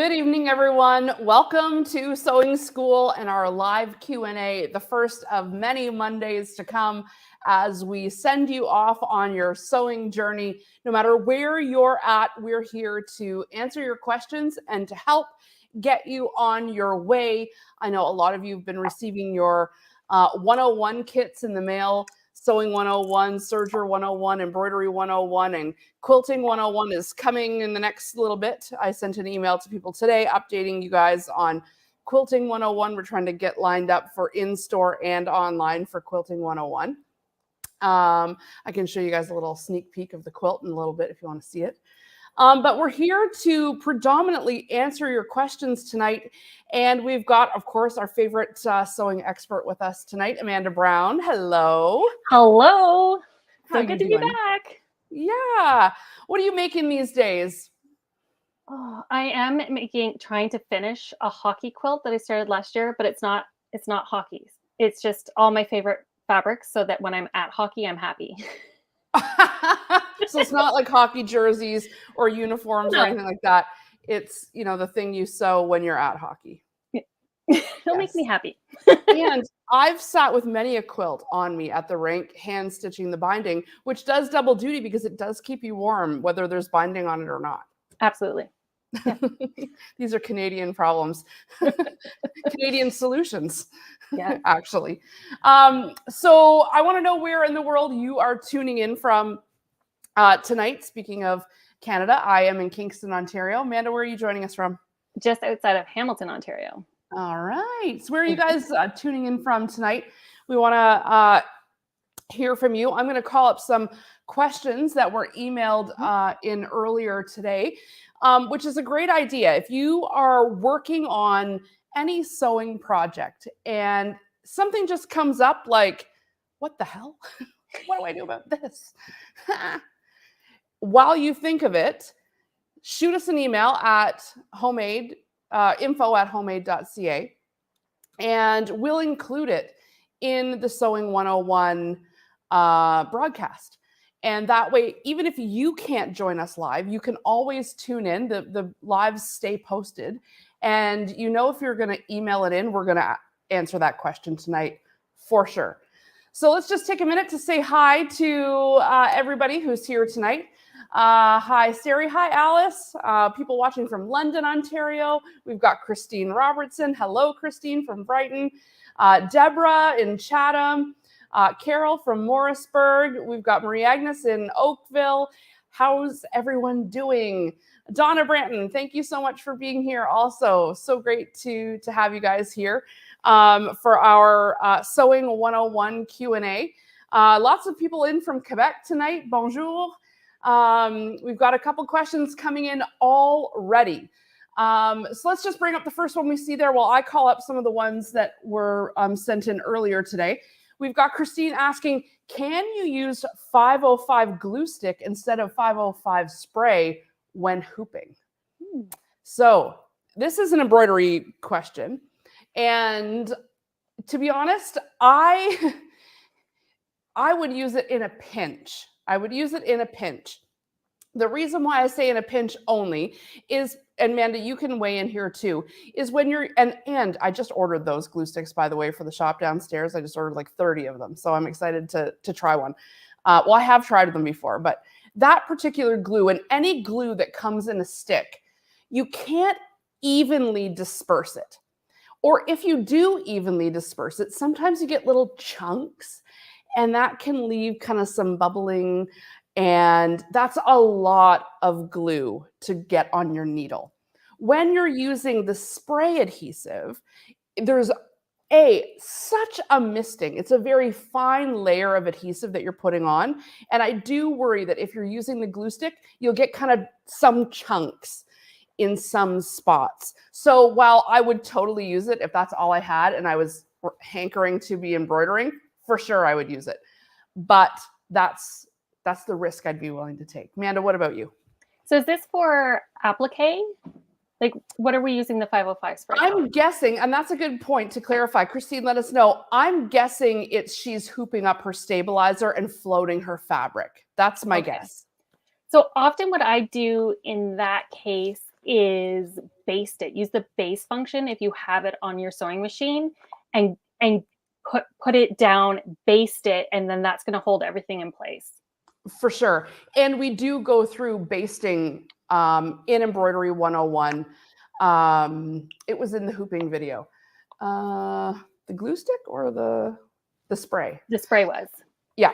Good evening, everyone. Welcome to Sewing School and our live Q&A, the first of many Mondays to come as we send you off on your sewing journey. No matter where you're at, we're here to answer your questions and to help get you on your way. I know a lot of you have been receiving your 101 kits in the mail. Sewing 101, Serger 101, Embroidery 101, and Quilting 101 is coming in the next little bit. I sent an email to people today updating you guys on Quilting 101. We're trying to get lined up for in-store and online for Quilting 101. I can show you guys a little sneak peek of the quilt in a little bit if you want to see it. But we're here to predominantly answer your questions tonight. And we've got, of course, our favorite sewing expert with us tonight, Amanda Brown. Hello. Hello. How So good to be back. Yeah. What are you making these days? Oh, I am trying to finish a hockey quilt that I started last year, but it's not hockey. It's just all my favorite fabrics so that when I'm at hockey, I'm happy. So it's not like hockey jerseys or uniforms or anything like that. It's, the thing you sew when you're at hockey. It'll make me happy. And I've sat with many a quilt on me at the rink, hand stitching the binding, which does double duty because it does keep you warm, whether there's binding on it or not. Absolutely. Yeah. These are Canadian problems, Canadian solutions, actually. So I want to know where in the world you are tuning in from tonight. Speaking of Canada, I am in Kingston, Ontario. Amanda, where are you joining us from? Just outside of Hamilton, Ontario. All right. So where are you guys tuning in from tonight? We want to hear from you. I'm going to call up some questions that were emailed in earlier today, which is a great idea. If you are working on any sewing project and something just comes up like, what the hell? What do I do about this? While you think of it, shoot us an email at info@homemade.ca, and we'll include it in the Sewing 101 broadcast. And that way, even if you can't join us live, you can always tune in. The lives stay posted. And if you're going to email it in, we're going to answer that question tonight for sure. So let's just take a minute to say hi to everybody who's here tonight. Hi, Sari. Hi, Alice. People watching from London, Ontario. We've got Christine Robertson. Hello, Christine from Brighton. Deborah in Chatham. Carol from Morrisburg. We've got Marie Agnes in Oakville. How's everyone doing? Donna Branton, thank you so much for being here also. So great to have you guys here for our Sewing 101 Q&A. Lots of people in from Quebec tonight. Bonjour. We've got a couple questions coming in already. So let's just bring up the first one we see there while I call up some of the ones that were sent in earlier today. We've got Christine asking, can you use 505 glue stick instead of 505 spray when hooping? So this is an embroidery question. And to be honest, I would use it in a pinch. The reason why I say in a pinch only is, and Amanda, you can weigh in here too, is when you're, and I just ordered those glue sticks, by the way, for the shop downstairs. I just ordered like 30 of them. So I'm excited to try one. Well, I have tried them before, but that particular glue and any glue that comes in a stick, you can't evenly disperse it. Or if you do evenly disperse it, sometimes you get little chunks and that can leave kind of some bubbling. And that's a lot of glue to get on your needle. When you're using the spray adhesive, there's such a misting. It's a very fine layer of adhesive that you're putting on. And I do worry that if you're using the glue stick, you'll get kind of some chunks in some spots. So while I would totally use it if that's all I had and I was hankering to be embroidering, for sure I would use it. But that's the risk I'd be willing to take. Amanda, what about you? So is this for applique? Like, what are we using the 505 spray? I'm guessing, and that's a good point to clarify. Christine, let us know. I'm guessing she's hooping up her stabilizer and floating her fabric. That's my guess. So often what I do in that case is baste it. Use the baste function if you have it on your sewing machine, and put it down, baste it, and then that's going to hold everything in place. For sure. And we do go through basting in Embroidery 101. It was in the hooping video. The glue stick or the spray? The spray was. Yeah.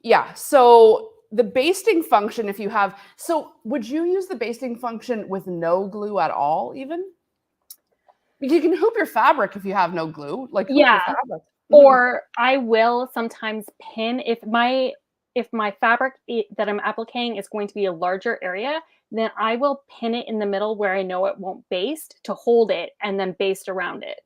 Yeah. So the basting function, if you have, so would you use the basting function with no glue at all even? You can hoop your fabric if you have no glue, like hoop your fabric. Or I will sometimes pin if my fabric that I'm appliquing is going to be a larger area, then I will pin it in the middle where I know it won't baste to hold it and then baste around it.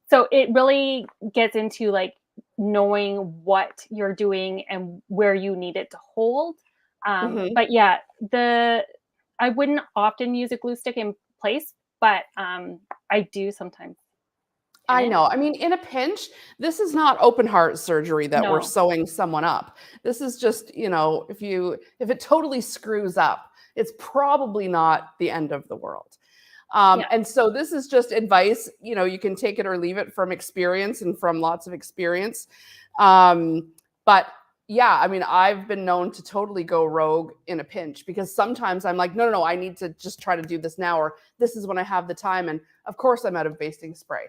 So it really gets into like knowing what you're doing and where you need it to hold. But yeah, I wouldn't often use a glue stick in place, but I do sometimes. I know. I mean, in a pinch, this is not open heart surgery that we're sewing someone up. This is just, you know, if it totally screws up, it's probably not the end of the world. And so this is just advice, you know, you can take it or leave it from experience and from lots of experience. But yeah, I mean, I've been known to totally go rogue in a pinch because sometimes I'm like, no, I need to just try to do this now, or this is when I have the time. And of course I'm out of basting spray.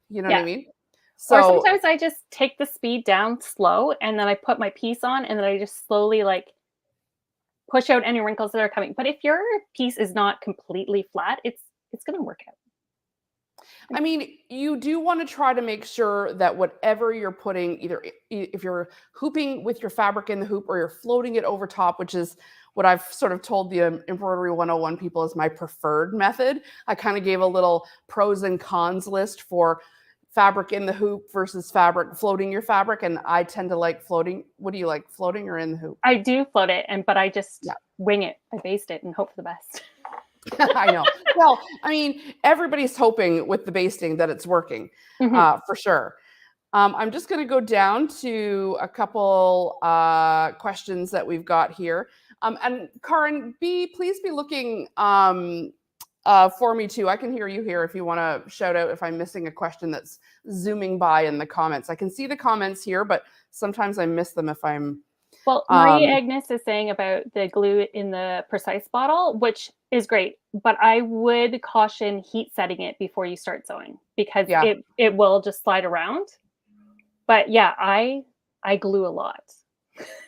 You know what I mean? So, or sometimes I just take the speed down slow and then I put my piece on and then I just slowly like push out any wrinkles that are coming. But if your piece is not completely flat, it's going to work out. I mean, you do want to try to make sure that whatever you're putting, either if you're hooping with your fabric in the hoop or you're floating it over top, which is what I've sort of told the Embroidery 101 people is my preferred method. I kind of gave a little pros and cons list for fabric in the hoop versus fabric floating your fabric, and I tend to like floating. What do you like, floating or in the hoop? I do float it, but I just wing it. I baste it and hope for the best. I know. Well, I mean, everybody's hoping with the basting that it's working, for sure. I'm just going to go down to a couple questions that we've got here. And Karin, please be looking for me too. I can hear you here if you want to shout out if I'm missing a question that's zooming by in the comments. I can see the comments here, but sometimes I miss them if I'm... Well, Marie Agnes is saying about the glue in the Precise bottle, which is great, but I would caution heat setting it before you start sewing because it will just slide around. But yeah, I glue a lot.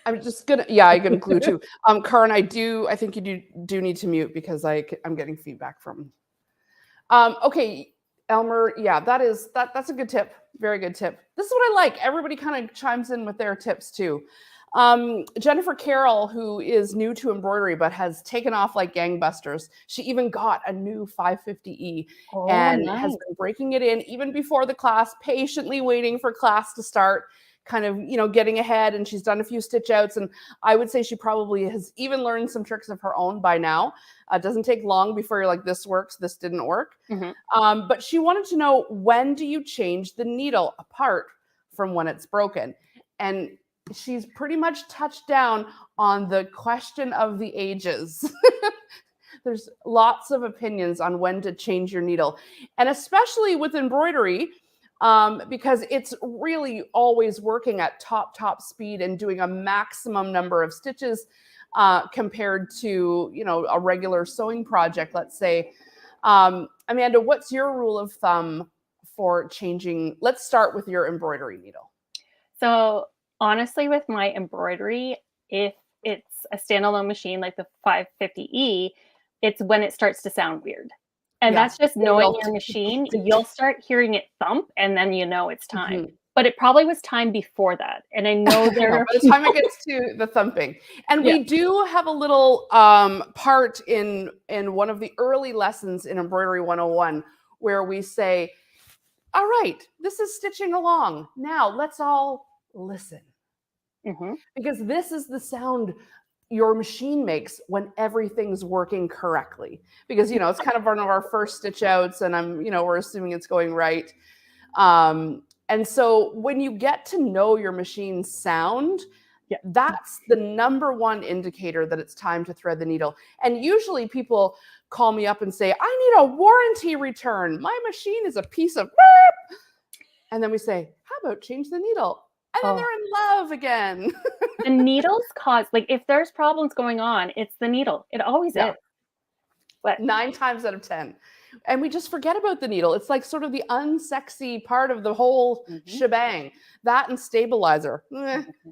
I'm just gonna, I'm gonna glue too. Karin, I think you do need to mute because I'm getting feedback from. Okay, Elmer, that's a good tip. Very good tip. This is what I like. Everybody kind of chimes in with their tips too. Jennifer Carroll, who is new to embroidery but has taken off like gangbusters. She even got a new 550E and has been breaking it in even before the class, patiently waiting for class to start, kind of, you know, getting ahead, and she's done a few stitch outs, and I would say she probably has even learned some tricks of her own by now. It doesn't take long before you're like, this works, this didn't work. But she wanted to know, when do you change the needle apart from when it's broken? And she's pretty much touched down on the question of the ages. There's lots of opinions on when to change your needle, and especially with embroidery, because it's really always working at top speed and doing a maximum number of stitches compared to, you know, a regular sewing project, let's say. Amanda, what's your rule of thumb for changing? Let's start with your embroidery needle. So honestly, with my embroidery, if it's a standalone machine like the 550E, it's when it starts to sound weird. And that's just knowing your machine. You'll start hearing it thump, and then you know it's time. But it probably was time before that. And I know there by the time it gets to the thumping. And we do have a little part in one of the early lessons in Embroidery 101 where we say, all right, this is stitching along. Now let's all listen. Because this is the sound your machine makes when everything's working correctly. Because, you know, it's kind of one of our first stitch outs, and we're assuming it's going right. And so when you get to know your machine's sound, that's the number one indicator that it's time to thread the needle. And usually people call me up and say, I need a warranty return. My machine is a piece of burp. And then we say, how about change the needle? And then they're in love again. The needles cause, like, if there's problems going on, it's the needle. It always is. But 9 times out of 10. And we just forget about the needle. It's like sort of the unsexy part of the whole shebang. That and stabilizer.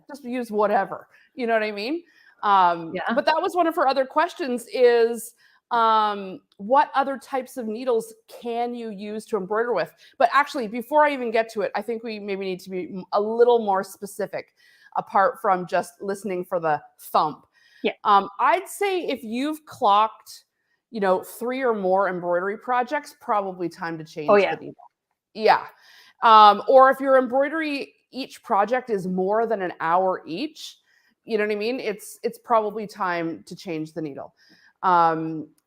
Just use whatever. You know what I mean? But that was one of her other questions is, what other types of needles can you use to embroider with? But actually, before I even get to it, I think we maybe need to be a little more specific apart from just listening for the thump. Yeah. I'd say if you've clocked, 3 or more embroidery projects, probably time to change the needle. Yeah. Or if your embroidery, each project is more than an hour each, you know what I mean? It's probably time to change the needle.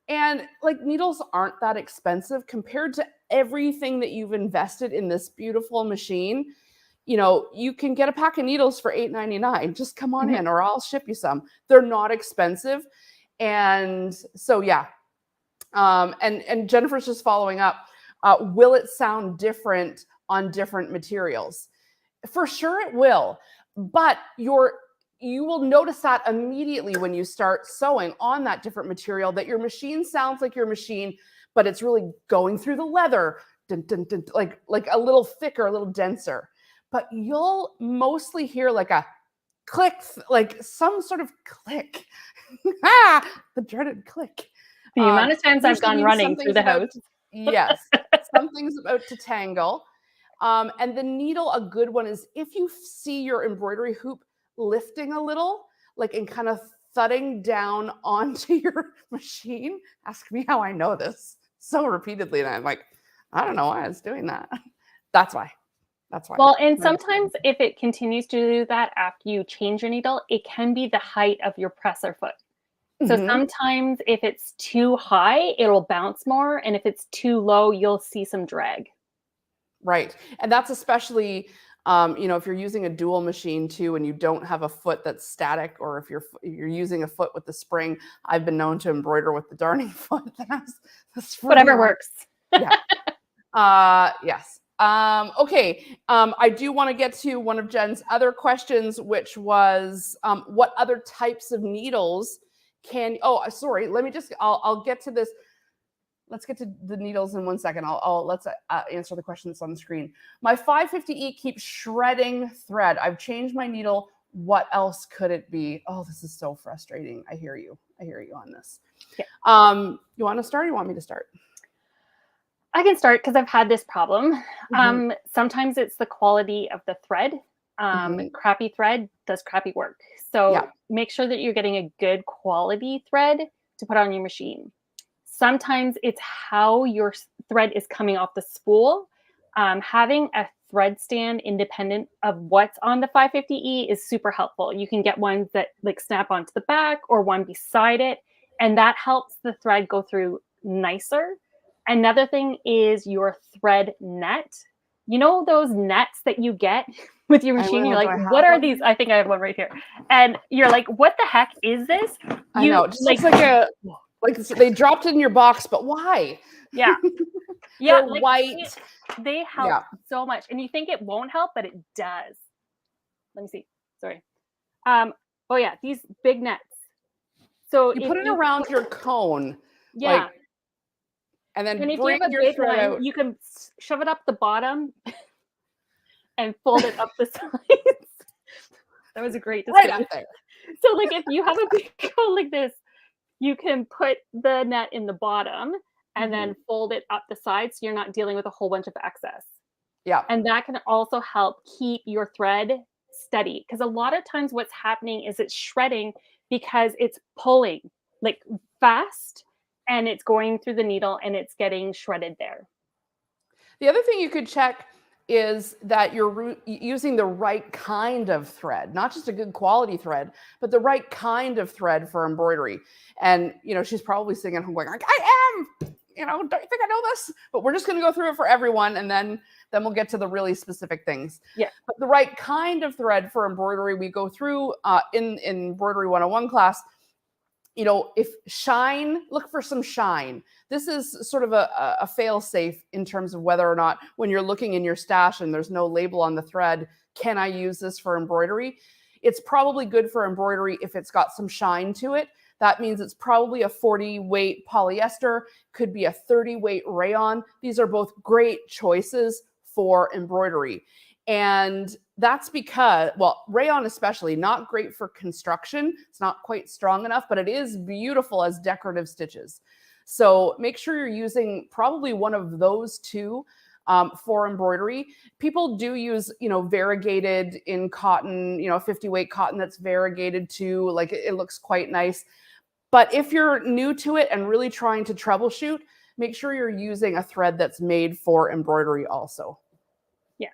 And like needles aren't that expensive compared to everything that you've invested in this beautiful machine. You can get a pack of needles for $8.99. Just come on in or I'll ship you some. They're not expensive. And so, yeah. And Jennifer's just following up. Will it sound different on different materials? For sure it will. But you will notice that immediately when you start sewing on that different material, that your machine sounds like your machine, but it's really going through the leather, like a little thicker, a little denser. But you'll mostly hear like a click, like some sort of click. The dreaded click. The amount of times I've gone running through the house. Yes, something's about to tangle. And the needle, a good one is if you see your embroidery hoop lifting a little, like and kind of thudding down onto your machine. Ask me how I know this so repeatedly. And I'm like, I don't know why it's doing that. That's why. Well, and sometimes if it continues to do that after you change your needle, it can be the height of your presser foot. So sometimes if it's too high, it'll bounce more. And if it's too low, you'll see some drag. Right. And that's especially, if you're using a dual machine too, and you don't have a foot that's static, or if you're using a foot with the spring, I've been known to embroider with the darning foot that has the spring. Whatever works. Yeah. Yes. Okay. I do want to get to one of Jen's other questions, which was, what other types of needles sorry. I'll get to this. Let's get to the needles in 1 second. Let's answer the question that's on the screen. My 550E keeps shredding thread. I've changed my needle. What else could it be? Oh, this is so frustrating. I hear you on this. Yeah. You want to start or you want me to start? I can start because I've had this problem. Sometimes it's the quality of the thread. Crappy thread does crappy work. So make sure that you're getting a good quality thread to put on your machine. Sometimes it's how your thread is coming off the spool. Having a thread stand independent of what's on the 550E is super helpful. You can get ones that like snap onto the back or one beside it, and that helps the thread go through nicer. Another thing is your thread net. You know those nets that you get with your machine? You're like, what are these? I think I have one right here. And you're like, what the heck is this? I know. It just looks like they dropped it in your box, but why? Yeah. Yeah. They're white. They help so much. And you think it won't help, but it does. Let me see. Sorry. Oh yeah, these big nets. So you put it around your cone. Yeah. And then if bring you have a your big thread one, out. you can shove it up the bottom and fold it up the sides. That was a great description. Right up there. So like if you have a big cone like this, you can put the net in the bottom and then fold it up the sides so you're not dealing with a whole bunch of excess. Yeah. And that can also help keep your thread steady. Because a lot of times what's happening is it's shredding because it's pulling like fast and it's going through the needle and it's getting shredded there. The other thing you could check is that you're using the right kind of thread, not just a good quality thread, but the right kind of thread for embroidery. And, she's probably sitting at home going, I am, don't you think I know this? But we're just going to go through it for everyone. And then we'll get to the really specific things. Yeah. But the right kind of thread for embroidery, we go through in Embroidery 101 class. if shine, look for some shine. This is sort of a fail safe in terms of whether or not, when you're looking in your stash and there's no label on the thread, can I use this for embroidery? It's probably good for embroidery if it's got some shine to it. That means it's probably a 40 weight polyester, could be a 30 weight rayon. These are both great choices for embroidery. And that's because, well, rayon especially, not great for construction. It's not quite strong enough, but it is beautiful as decorative stitches. So make sure you're using probably one of those two for embroidery. People do use, variegated in cotton, 50 weight cotton that's variegated too. Like it looks quite nice. But if you're new to it and really trying to troubleshoot, make sure you're using a thread that's made for embroidery also. Yeah.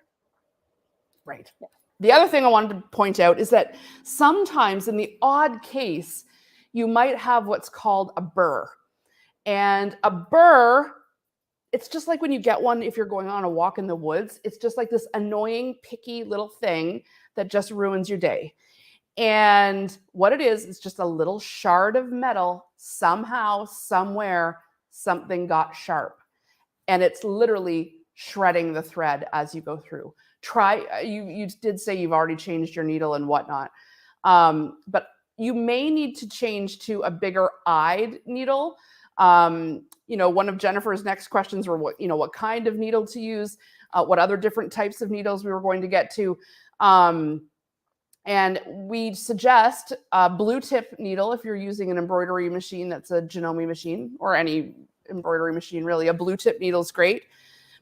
Right. Yeah. The other thing I wanted to point out is that sometimes in the odd case, you might have what's called a burr. And a burr, it's just like when you get one if you're going on a walk in the woods. It's just like this annoying, picky little thing that just ruins your day. And what it is just a little shard of metal. Somehow, somewhere, something got sharp. And it's literally shredding the thread as you go through. You did say you've already changed your needle and whatnot. But you may need to change to a bigger eyed needle. One of Jennifer's next questions were what kind of needle to use, what other different types of needles we were going to get to. And we suggest a blue tip needle if you're using an embroidery machine that's a Janome machine, or any embroidery machine really. A blue tip needle is great.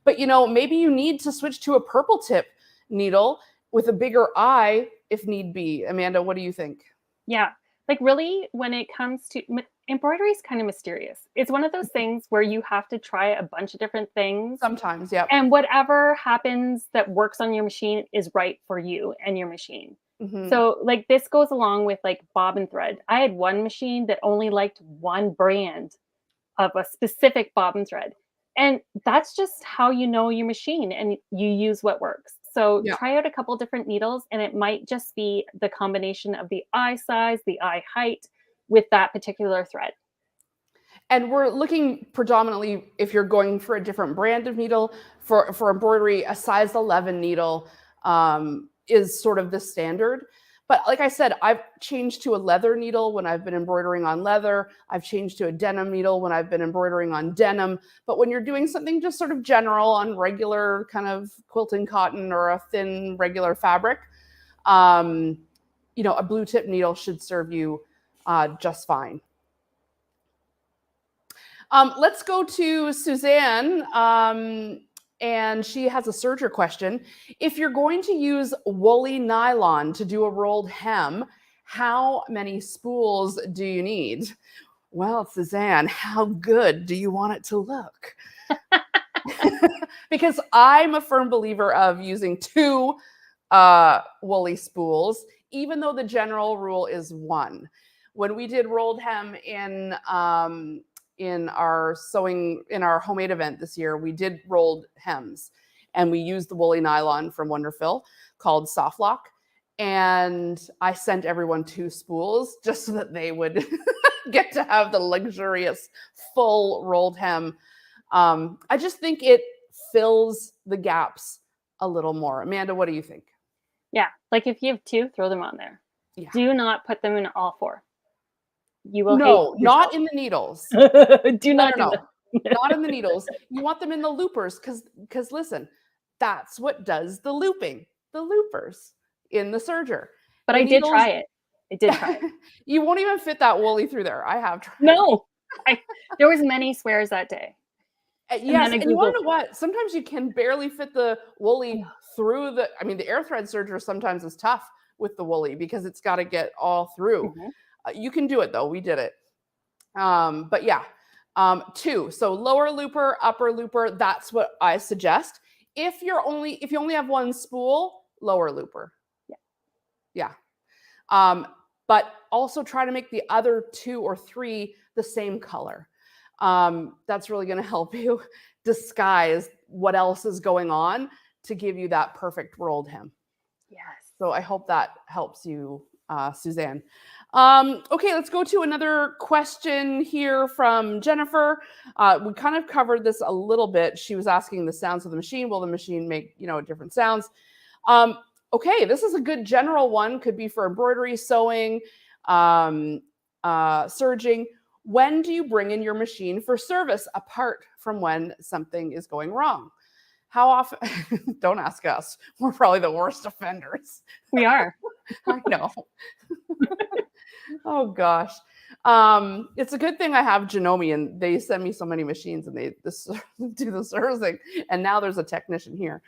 But maybe you need to switch to a purple tip needle with a bigger eye if need be. Amanda, what do you think? Yeah, like really, when it comes to embroidery, is kind of mysterious. It's one of those things where you have to try a bunch of different things. Sometimes, yeah. And whatever happens that works on your machine is right for you and your machine. Mm-hmm. So like this goes along with like bobbin thread. I had one machine that only liked one brand of a specific bobbin thread. And that's just how you know your machine and you use what works. So try out a couple different needles, and it might just be the combination of the eye size, the eye height with that particular thread. And we're looking predominantly, if you're going for a different brand of needle, for embroidery, a size 11 needle is sort of the standard. But like I said, I've changed to a leather needle when I've been embroidering on leather. I've changed to a denim needle when I've been embroidering on denim. But when you're doing something just sort of general on regular kind of quilting cotton or a thin regular fabric, a blue tip needle should serve you just fine. Let's go to Suzanne. And she has a Serger question. If you're going to use woolly nylon to do a rolled hem, how many spools do you need? Well, Suzanne, how good do you want it to look? Because I'm a firm believer of using 2 woolly spools, even though the general rule is 1. When we did rolled hem in our homemade event this year, we did rolled hems, and we used the woolly nylon from Wonderfil called Soft Lock. And I sent everyone 2 spools just so that they would get to have the luxurious full rolled hem. I just think it fills the gaps a little more. Amanda, what do you think? Yeah, like if you have 2, throw them on there. Yeah. Do not put them in all 4. You will hate not in the needles. Do not no. Not in the needles. You want them in the loopers because listen, that's what does the looping. The loopers in the serger. But I did try it. I did try it. You won't even fit that woolly through there. I have tried. No, there was many swears that day. Yes, and you want to know what? Sometimes you can barely fit the woolly through the. I mean, the air thread serger sometimes is tough with the woolly because it's got to get all through. Mm-hmm. You can do it though. We did it. But yeah, 2. So lower looper, upper looper. That's what I suggest. If you only have 1 spool, lower looper. Yeah. But also try to make the other 2 or 3 the same color. That's really going to help you disguise what else is going on to give you that perfect rolled hem. Yes. So I hope that helps you, Suzanne. Okay, let's go to another question here from Jennifer. We kind of covered this a little bit. She was asking the sounds of the machine. Will the machine make, different sounds? Um, okay, this is a good general one. Could be for embroidery, sewing, serging. When do you bring in your machine for service apart from when something is going wrong? How often? Don't ask us. We're probably the worst offenders. We are. I know. Oh gosh. It's a good thing I have Janome and they send me so many machines and they do the servicing. And now there's a technician here.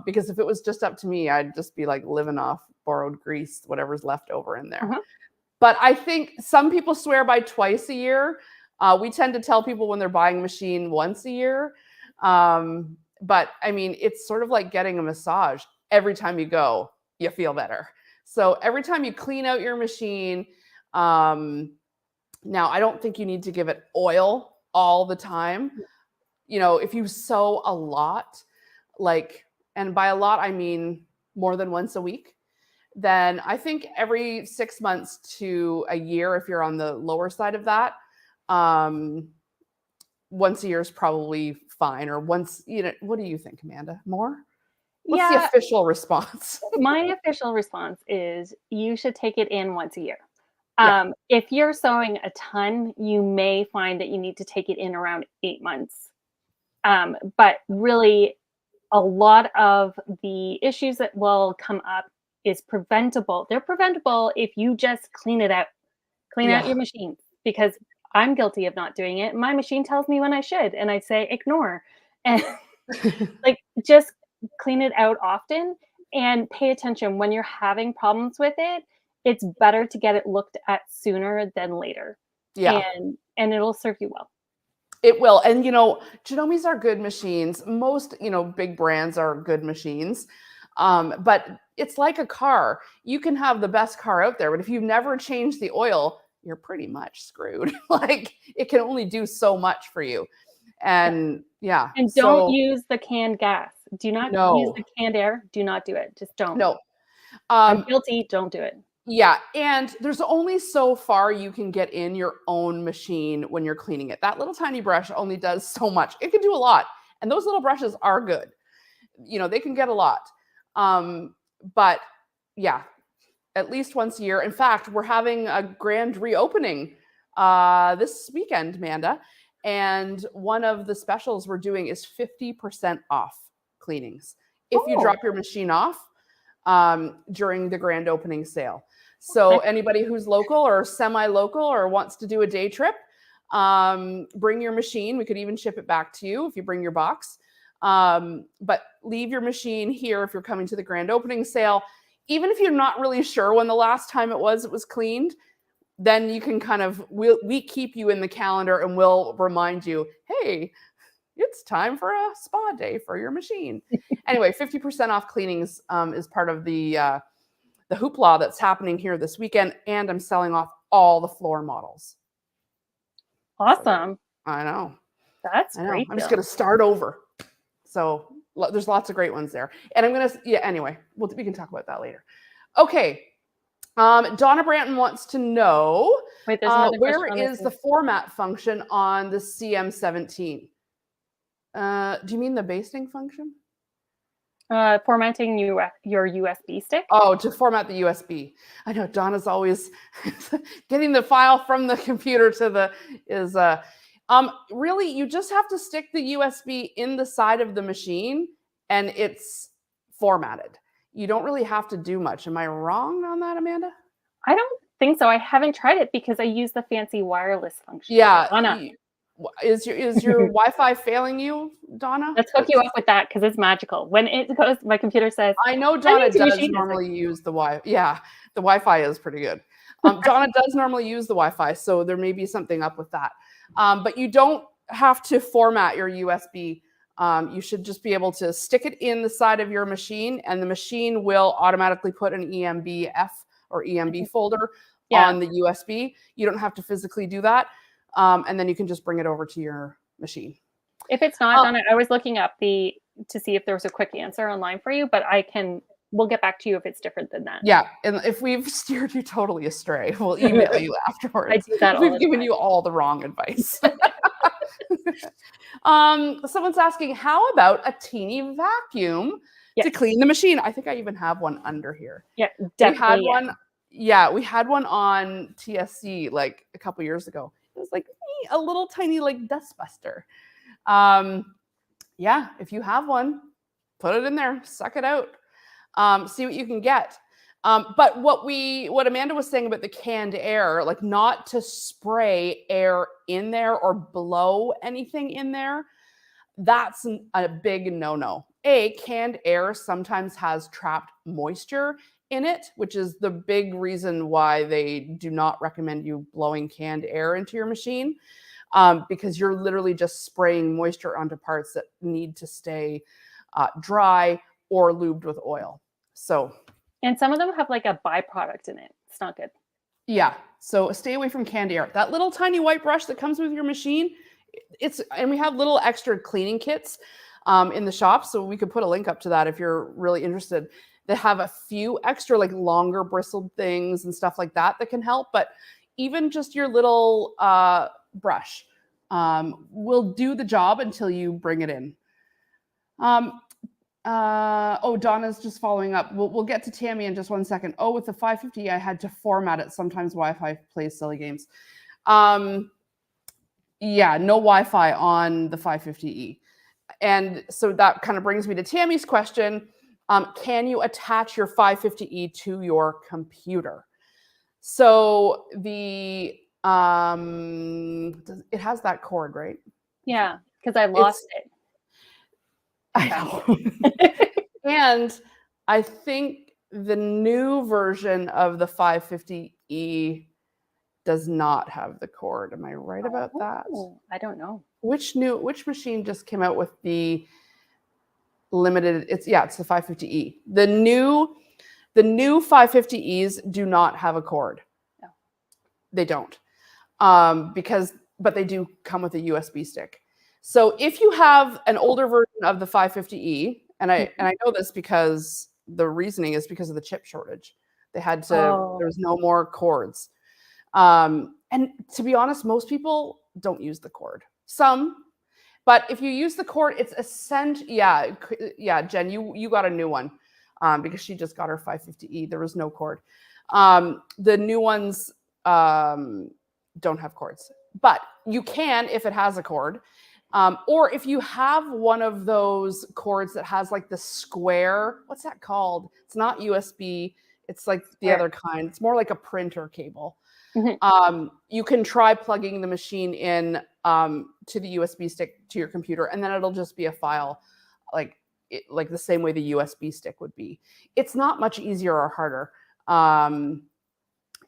Because if it was just up to me, I'd just be like living off borrowed grease, whatever's left over in there. But I think some people swear by twice a year. We tend to tell people when they're buying a machine once a year. But I mean, it's sort of like getting a massage. Every time you go, you feel better. So every time you clean out your machine, now I don't think you need to give it oil all the time. If you sew a lot, and by a lot, I mean more than once a week, then I think every 6 months to a year, if you're on the lower side of that, once a year is probably fine. Or once, what do you think, Amanda? More? What's the official response? My official response is you should take it in once a year. Yeah. If you're sewing a ton, you may find that you need to take it in around 8 months. But really, a lot of the issues that will come up is preventable. They're preventable if you just clean it out. Clean out your machine, because I'm guilty of not doing it. My machine tells me when I should, and I say ignore. And just clean it out often and pay attention when you're having problems with it. It's better to get it looked at sooner than later. Yeah. And it'll serve you well. It will. And, Janome's are good machines. Most, big brands are good machines. But it's like a car. You can have the best car out there, but if you've never changed the oil, you're pretty much screwed. It can only do so much for you. And And don't use the canned gas. Do not use the No. canned air. Do not do it. Just don't. No. I'm guilty. Don't do it. Yeah. And there's only so far you can get in your own machine when you're cleaning it. That little tiny brush only does so much. It can do a lot. And those little brushes are good. They can get a lot. But yeah, at least once a year. In fact, we're having a grand reopening this weekend, Amanda. And one of the specials we're doing is 50% off cleanings if you drop your machine off during the grand opening sale. So anybody who's local or semi-local or wants to do a day trip, bring your machine. We could even ship it back to you if you bring your box. But leave your machine here if you're coming to the grand opening sale. Even if you're not really sure when the last time it was cleaned, then you can we keep you in the calendar and we'll remind you, hey, it's time for a spa day for your machine. Anyway, 50% off cleanings is part of the hoopla that's happening here this weekend. And I'm selling off all the floor models. Awesome. I know. That's great. I'm just going to start over. So there's lots of great ones there. And I'm going to, anyway, we can talk about that later. Okay. Donna Branton wants to know, where is the format function on the CM17? Do you mean the basting function? Formatting your USB stick. Oh, to format the USB. I know Donna's always getting the file from the computer to really, you just have to stick the USB in the side of the machine and it's formatted. You don't really have to do much. Am I wrong on that, Amanda? I don't think so. I haven't tried it because I use the fancy wireless function. Yeah. Donna. Is your Wi-Fi failing you, Donna? Let's hook you up with that because it's magical. When it goes, my computer says. I know Donna does normally use the Wi-Fi. Yeah, the Wi-Fi is pretty good. Donna does normally use the Wi-Fi, so there may be something up with that. But you don't have to format your USB. You should just be able to stick it in the side of your machine, and the machine will automatically put an EMBF or EMB folder on the USB. You don't have to physically do that. And then you can just bring it over to your machine. If it's not done, I was looking up to see if there was a quick answer online for you, but I can we'll get back to you if it's different than that. Yeah, and if we've steered you totally astray, we'll email you afterwards. I do that if all we've the given time. you all the wrong advice. Someone's asking, how about a teeny vacuum to Yes. clean the machine? I think I even have one under here. Yeah, We had definitely. one. Yeah, we had one on TSC like a couple years ago. It was like a little tiny like dust buster. Yeah, if you have one, put it in there, suck it out, see what you can get. But what Amanda was saying about the canned air, like not to spray air in there or blow anything in there, that's a big no-no. Canned air sometimes has trapped moisture in it, which is the big reason why they do not recommend you blowing canned air into your machine, because you're literally just spraying moisture onto parts that need to stay dry or lubed with oil. So, and some of them have like a byproduct in it. It's not good. Yeah, so stay away from canned air. That little tiny white brush that comes with your machine, and we have little extra cleaning kits in the shop, so we could put a link up to that if you're really interested. They have a few extra like longer bristled things and stuff like that that can help, but even just your little brush will do the job until you bring it in. Donna's just following up. We'll get to Tammy in just one second. With the 550, I had to format it. Sometimes Wi-Fi plays silly games. Yeah, no Wi-Fi on the 550E. And so that kind of brings me to Tammy's question. Can you attach your 550E to your computer? So it has that cord, right? Yeah, because I lost it. I know. And I think the new version of the 550E does not have the cord. Am I right about that? I don't know. Which machine just came out with the limited? It's the 550E. The new 550Es do not have a cord. No. They don't. But they do come with a USB stick. So if you have an older version of the 550E, and I know this because the reasoning is because of the chip shortage. They had to, there was no more cords. And to be honest, most people don't use the cord. Some, but if you use the cord, it's essential. Yeah, Jen, you got a new one because she just got her 550E. There was no cord. The new ones don't have cords, but you can if it has a cord. Or if you have one of those cords that has like the square, what's that called? It's not USB. It's like the other kind. It's more like a printer cable. Mm-hmm. You can try plugging the machine in to the USB stick to your computer, and then it'll just be a file like the same way the USB stick would be. It's not much easier or harder.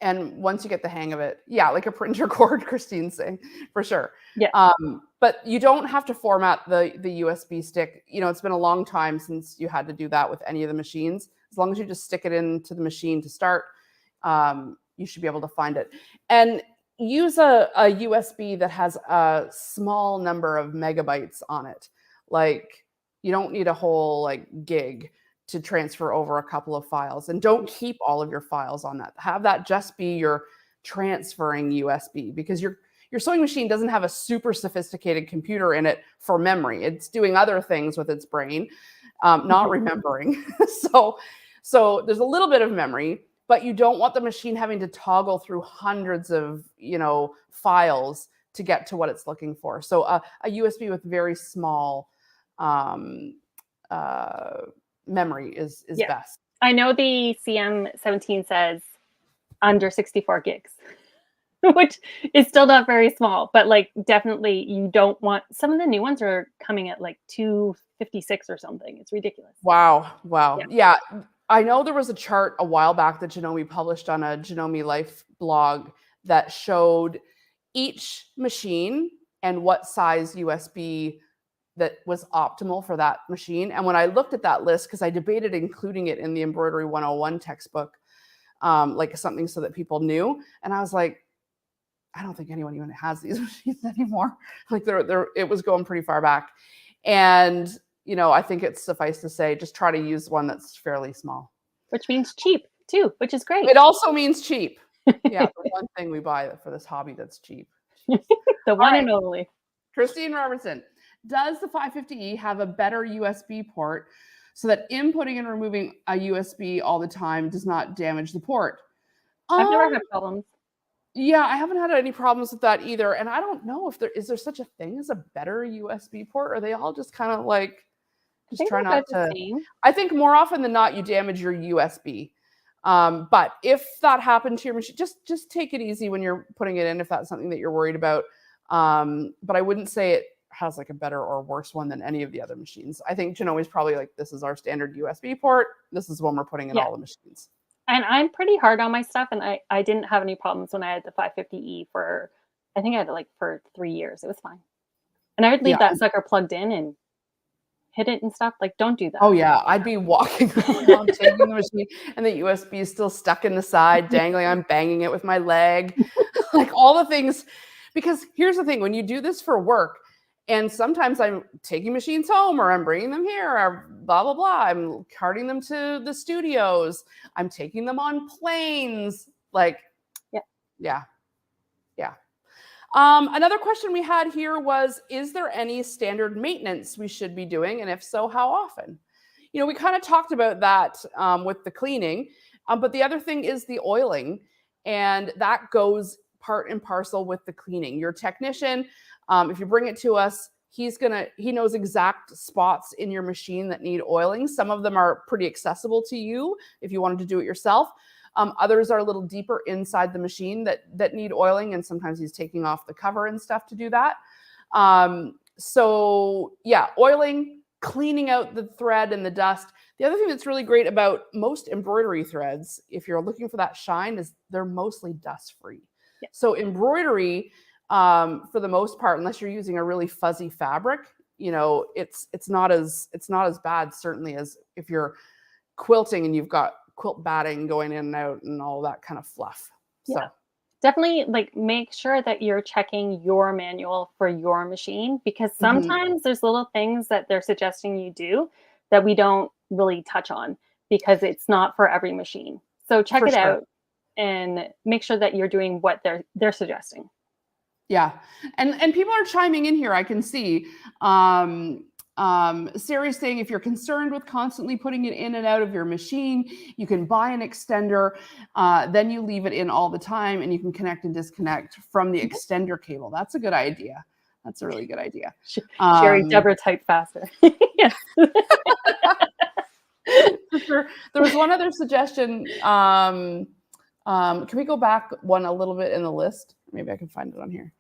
And once you get the hang of it, like a printer cord, Christine's saying, for sure. Yeah. But you don't have to format the USB stick. It's been a long time since you had to do that with any of the machines. As long as you just stick it into the machine to start, you should be able to find it. And use a USB that has a small number of megabytes on it. Like, you don't need a whole gig to transfer over a couple of files, and don't keep all of your files on that. Have that just be your transferring USB, because your sewing machine doesn't have a super sophisticated computer in it for memory. It's doing other things with its brain, not remembering. So there's a little bit of memory, but you don't want the machine having to toggle through hundreds of files to get to what it's looking for. So a USB with very small memory is best. I know the CM17 says under 64 gigs, which is still not very small, but definitely you don't want, some of the new ones are coming at 256 or something. It's ridiculous. Wow. Yeah. I know there was a chart a while back that Janome published on a Janome Life blog that showed each machine and what size USB that was optimal for that machine. And when I looked at that list, because I debated including it in the Embroidery 101 textbook, something so that people knew, and I was like, I don't think anyone even has these machines anymore. It was going pretty far back. And, I think it's suffice to say, just try to use one that's fairly small. Which means cheap too, which is great. It also means cheap. Yeah, the one thing we buy for this hobby that's cheap. The All one right, and only. Christine Robertson, does the 550E have a better USB port so that inputting and removing a USB all the time does not damage the port? I've never had problems. Yeah, I haven't had any problems with that either. And I don't know if there is such a thing as a better USB port, or are they all just kind of like I just think try they're not about the to. same. I think more often than not, you damage your USB. But if that happened to your machine, just take it easy when you're putting it in if that's something that you're worried about. But I wouldn't say it has like a better or worse one than any of the other machines. I think Genoa's probably like, this is our standard USB port. This is one we're putting in all the machines. And I'm pretty hard on my stuff, and I didn't have any problems when I had the 550E for, I think I had it like for 3 years. It was fine. And I would leave that sucker plugged in and hit it and stuff. Like, don't do that. Oh yeah, I'd be walking around taking the machine and the USB is still stuck in the side, dangling. I'm banging it with my leg, like all the things. Because here's the thing, when you do this for work, and sometimes I'm taking machines home or I'm bringing them here or blah, blah, blah. I'm carting them to the studios. I'm taking them on planes. Like, yeah. Another question we had here was, is there any standard maintenance we should be doing? And if so, how often? You know, we kind of talked about that with the cleaning, but the other thing is the oiling, and that goes part and parcel with the cleaning. Your technician, if you bring it to us, he knows exact spots in your machine that need oiling. Some of them are pretty accessible to you if you wanted to do it yourself. Others are a little deeper inside the machine that need oiling, and sometimes he's taking off the cover and stuff to do that. So yeah, oiling, cleaning out the thread and the dust. The other thing that's really great about most embroidery threads, if you're looking for that shine, is they're mostly dust free. Yeah. So embroidery, for the most part, unless you're using a really fuzzy fabric, you know, it's not as bad certainly as if you're quilting and you've got quilt batting going in and out and all that kind of fluff. So definitely, like, make sure that you're checking your manual for your machine, because sometimes there's little things that they're suggesting you do that we don't really touch on because it's not for every machine. So check it out and make sure that you're doing what they're suggesting. Yeah. And people are chiming in here. I can see Sarah's saying, if you're concerned with constantly putting it in and out of your machine, you can buy an extender. Then you leave it in all the time and you can connect and disconnect from the extender cable. That's a good idea. That's a really good idea. Sherry, Deborah, type faster. Yes. There was one other suggestion. Can we go back one a little bit in the list? Maybe I can find it on here.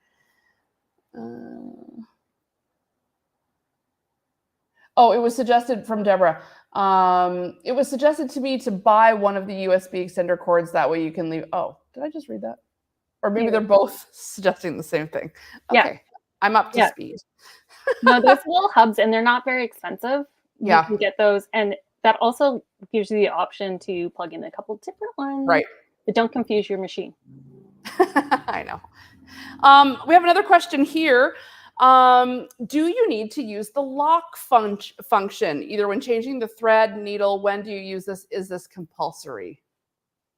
It was suggested from Deborah. It was suggested to me to buy one of the USB extender cords. That way you can leave. Oh, did I just read that? Or maybe they're both suggesting the same thing. Okay. Yeah. I'm up to speed. No, those little hubs, and they're not very expensive. You can get those. And that also gives you the option to plug in a couple different ones. Right. But don't confuse your machine. I know. We have another question here. Do you need to use the lock function, either when changing the thread, needle? When do you use this? Is this compulsory?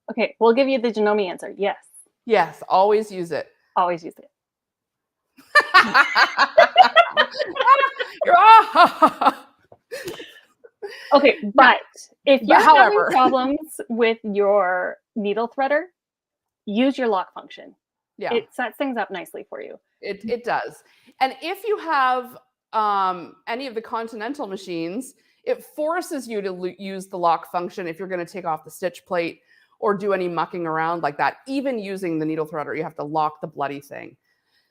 Okay, we'll give you the Genome answer. Yes. Yes, always use it. Always use it. Okay, but if you're having problems with your needle threader, use your lock function. Yeah, it sets things up nicely for you. It does. And if you have any of the Continental machines, it forces you to use the lock function if you're going to take off the stitch plate or do any mucking around like that. Even using the needle threader, you have to lock the bloody thing.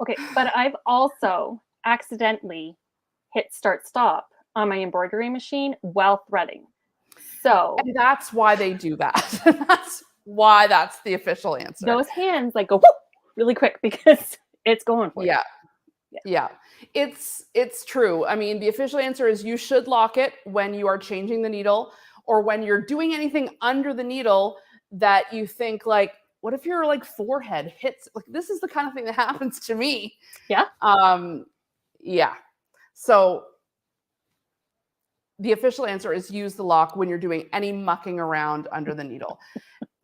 Okay, but I've also accidentally hit start stop on my embroidery machine while threading. So and that's why they do that. That's why that's the official answer. Those hands like go whoop, really quick because it's going for you. Yeah. It's true. I mean, the official answer is you should lock it when you are changing the needle or when you're doing anything under the needle that you think like, what if your like forehead hits? Like this is the kind of thing that happens to me. Yeah. Yeah. So the official answer is use the lock when you're doing any mucking around under the needle.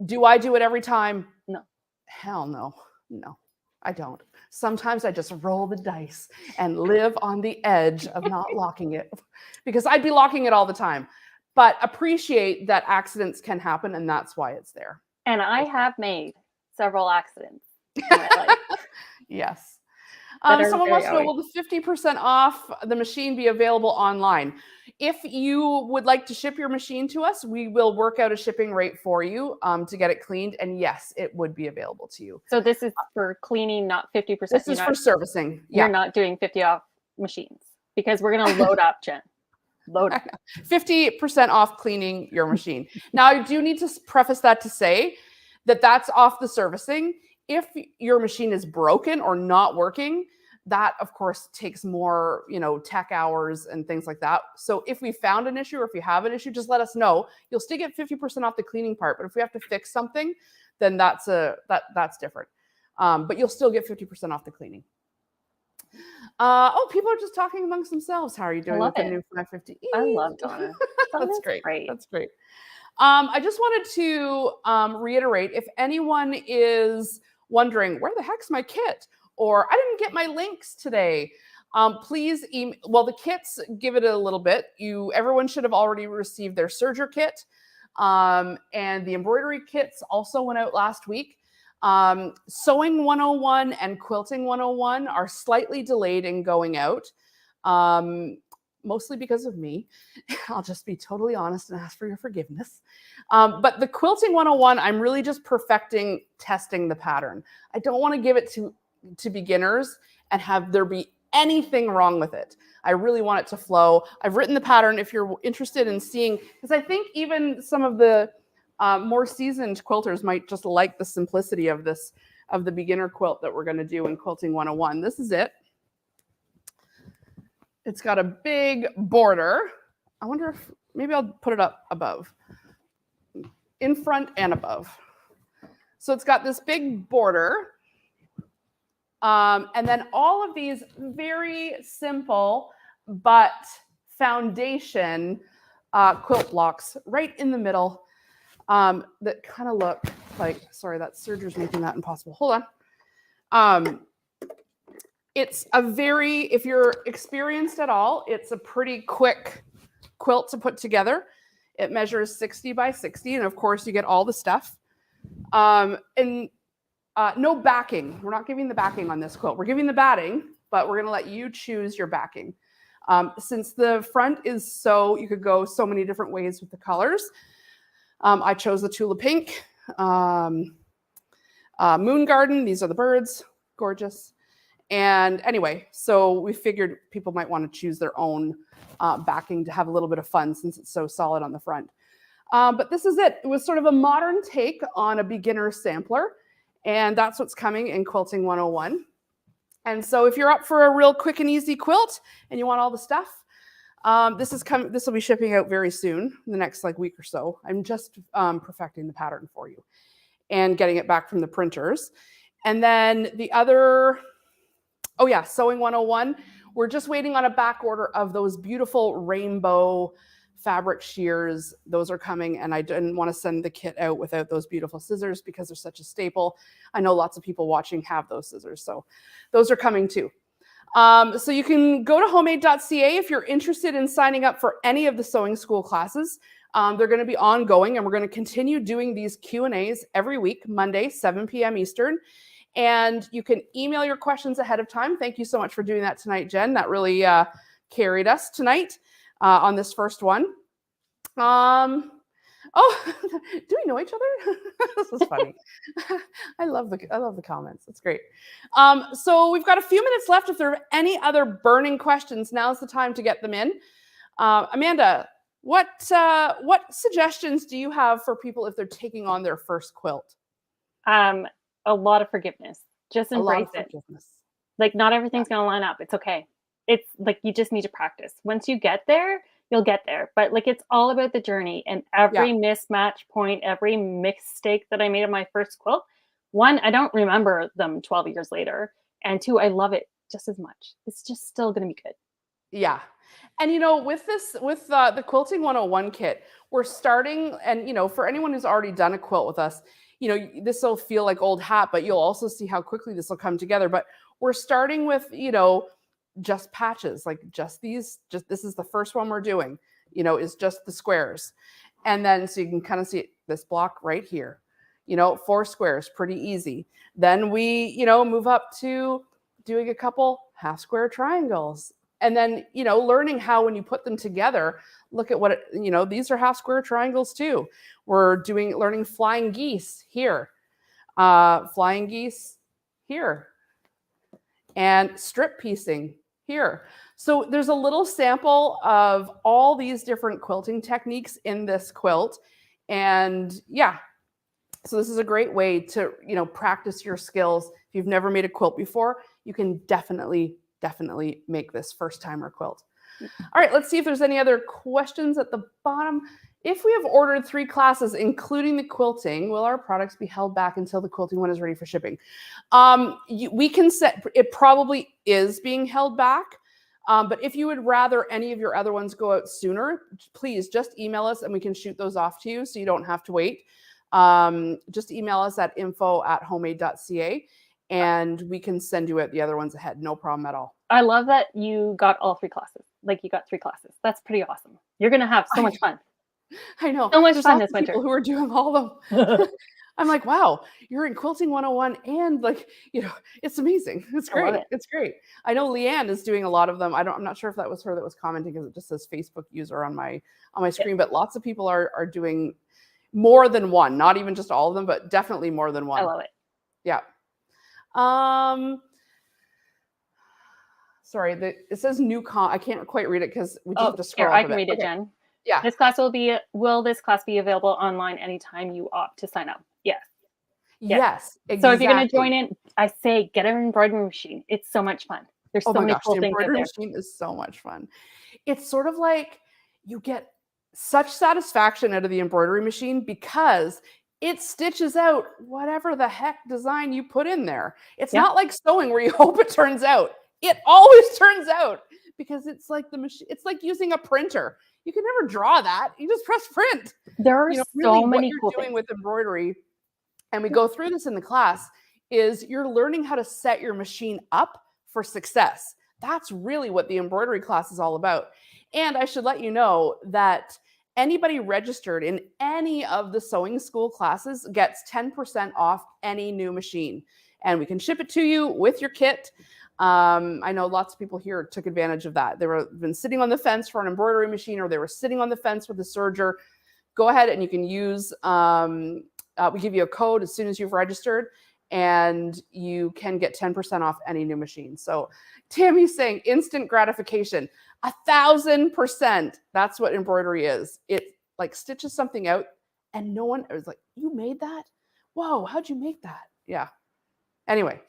Do I do it every time? No. Hell no. No, I don't. Sometimes I just roll the dice and live on the edge of not locking it, because I'd be locking it all the time. But appreciate that accidents can happen, and that's why it's there. And I have made several accidents in my life. Yes. That are Someone very wants to know, annoying. will the 50% off the machine be available online? If you would like to ship your machine to us, we will work out a shipping rate for you to get it cleaned. And yes, it would be available to you. So this is for cleaning, not 50%. This is for servicing. You're Yeah. not doing 50 off machines, because we're going to load up, Jen. Load up. 50% off cleaning your machine. Now, I do need to preface that to say that that's off the servicing. If your machine is broken or not working, that of course takes more, tech hours and things like that. So if we found an issue, or if you have an issue, just let us know. You'll still get 50% off the cleaning part, but if we have to fix something, then that's different. But you'll still get 50% off the cleaning. People are just talking amongst themselves. How are you doing with the new 550E? I love Donna. That's great. That's great. I just wanted to reiterate, if anyone is wondering, where the heck's my kit? Or I didn't get my links today. Please email. Well, the kits, give it a little bit. Everyone should have already received their Serger kit. And the embroidery kits also went out last week. Sewing 101 and Quilting 101 are slightly delayed in going out, mostly because of me. I'll just be totally honest and ask for your forgiveness. But the Quilting 101, I'm really just testing the pattern. I don't want to give it to beginners and have there be anything wrong with it. I really want it to flow. I've written the pattern if you're interested in seeing, because I think even some of the more seasoned quilters might just like the simplicity of the beginner quilt that we're going to do in Quilting 101. This is it. It's got a big border. I wonder if maybe I'll put it up above, in front and above. So it's got this big border. And then all of these very simple but foundation quilt blocks right in the middle that kind of look like, sorry, that Serger's making that impossible. Hold on. It's if you're experienced at all, it's a pretty quick quilt to put together. It measures 60 by 60. And of course you get all the stuff. No backing. We're not giving the backing on this quilt. We're giving the batting, but we're going to let you choose your backing. Since the front is you could go so many different ways with the colors. I chose the Tula Pink, Moon Garden. These are the birds. Gorgeous. And anyway, so we figured people might want to choose their own backing to have a little bit of fun since it's so solid on the front. But this is it. It was sort of a modern take on a beginner sampler. And that's what's coming in Quilting 101. And so if you're up for a real quick and easy quilt and you want all the stuff, this will be shipping out very soon, in the next week or so. I'm just perfecting the pattern for you and getting it back from the printers. And then the other, Sewing 101, we're just waiting on a back order of those beautiful rainbow fabric shears. Those are coming, and I didn't want to send the kit out without those beautiful scissors because they're such a staple. I know lots of people watching have those scissors, so those are coming too. So you can go to homemade.ca if you're interested in signing up for any of the sewing school classes. They're going to be ongoing, and we're going to continue doing these Q&As every week, Monday, 7 p.m. Eastern. And you can email your questions ahead of time. Thank you so much for doing that tonight, Jen. That really carried us tonight on this first one. Do we know each other? This is funny. I love the comments. It's great. So we've got a few minutes left. If there are any other burning questions, now's the time to get them in. Amanda, what suggestions do you have for people if they're taking on their first quilt? A lot of forgiveness. Just embrace it. Not everything's going to line up. It's okay. It's you just need to practice. Once you get there, you'll get there. But it's all about the journey, and every mismatch point, every mistake that I made on my first quilt, one, I don't remember them 12 years later. And two, I love it just as much. It's just still going to be good. Yeah. And with the Quilting 101 kit, we're starting, and for anyone who's already done a quilt with us, this will feel like old hat, but you'll also see how quickly this will come together. But we're starting with, just patches, like just this is the first one we're doing, is just the squares. And then so you can kind of see this block right here, 4 squares, pretty easy. Then we, move up to doing a couple half square triangles. And then, learning how when you put them together, look at what, these are half square triangles too. We're learning flying geese here, flying geese here, and strip piecing here. So there's a little sample of all these different quilting techniques in this quilt. And yeah, so this is a great way to, practice your skills. If you've never made a quilt before, you can definitely make this first timer quilt. All right, let's see if there's any other questions at the bottom. If we have ordered 3 classes, including the quilting, will our products be held back until the quilting one is ready for shipping? We can set, it probably is being held back. But if you would rather any of your other ones go out sooner, please just email us and we can shoot those off to you so you don't have to wait. Just email us at info@homemade.ca and we can send you out the other ones ahead. No problem at all. I love that you got all 3 classes. Like you got 3 classes. That's pretty awesome. You're going to have so much fun. I know. So much There's fun lots this winter. People who are doing all of them. I'm like, wow, you're in Quilting 101 and it's amazing. It's great. It's great. I know Leanne is doing a lot of them. I'm not sure if that was her that was commenting because it just says Facebook user on my screen, but lots of people are doing more than one, not even just all of them, but definitely more than one. I love it. Yeah. Sorry, it says new I can't quite read it because we just have to scroll up I can read it, Jen. Yeah. Will this class be available online anytime you opt to sign up? Yes. Yes, exactly. So if you're going to join in, I say get an embroidery machine. It's so much fun. There's so many cool the things out embroidery there. machine is so much fun. It's sort of like you get such satisfaction out of the embroidery machine because it stitches out whatever the heck design you put in there. It's not like sewing where you hope it turns out. It always turns out because it's like the machine. It's like using a printer. You can never draw that. You just press print. There are really so many what cool you're doing things with embroidery, and we go through this in the class, is you're learning how to set your machine up for success. That's really what the embroidery class is all about. And I should let you know that anybody registered in any of the sewing school classes gets 10% off any new machine. And we can ship it to you with your kit. I know lots of people here took advantage of that. They were been sitting on the fence for an embroidery machine, or they were sitting on the fence with a serger. Go ahead and you can use, we give you a code as soon as you've registered, and you can get 10% off any new machine. So Tammy's saying instant gratification, 1,000%. That's what embroidery is. It like stitches something out and no one is like, you made that? Whoa, how'd you make that? Yeah. Anyway,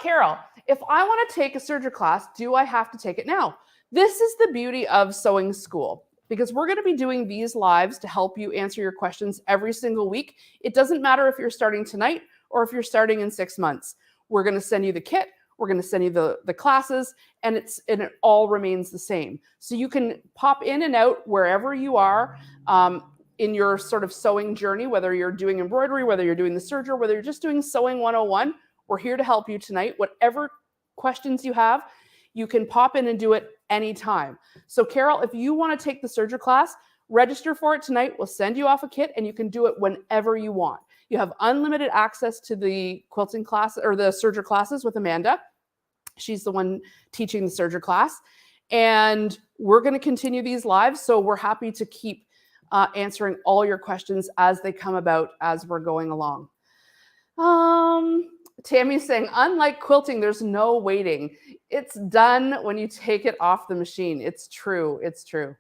Carol, if I want to take a serger class, do I have to take it now? This is the beauty of sewing school, because we're going to be doing these lives to help you answer your questions every single week. It doesn't matter if you're starting tonight or if you're starting in 6 months. We're going to send you the kit. We're going to send you the classes, and it all remains the same. So you can pop in and out wherever you are in your sort of sewing journey, whether you're doing embroidery, whether you're doing the serger, whether you're just doing Sewing 101. We're here to help you tonight. Whatever questions you have, you can pop in and do it anytime. So Carol, if you want to take the serger class, register for it tonight. We'll send you off a kit and you can do it whenever you want. You have unlimited access to the quilting class or the serger classes with Amanda. She's the one teaching the serger class. And we're going to continue these lives. So we're happy to keep answering all your questions as they come about as we're going along. Tammy's saying, unlike quilting, there's no waiting. It's done when you take it off the machine. It's true. It's true.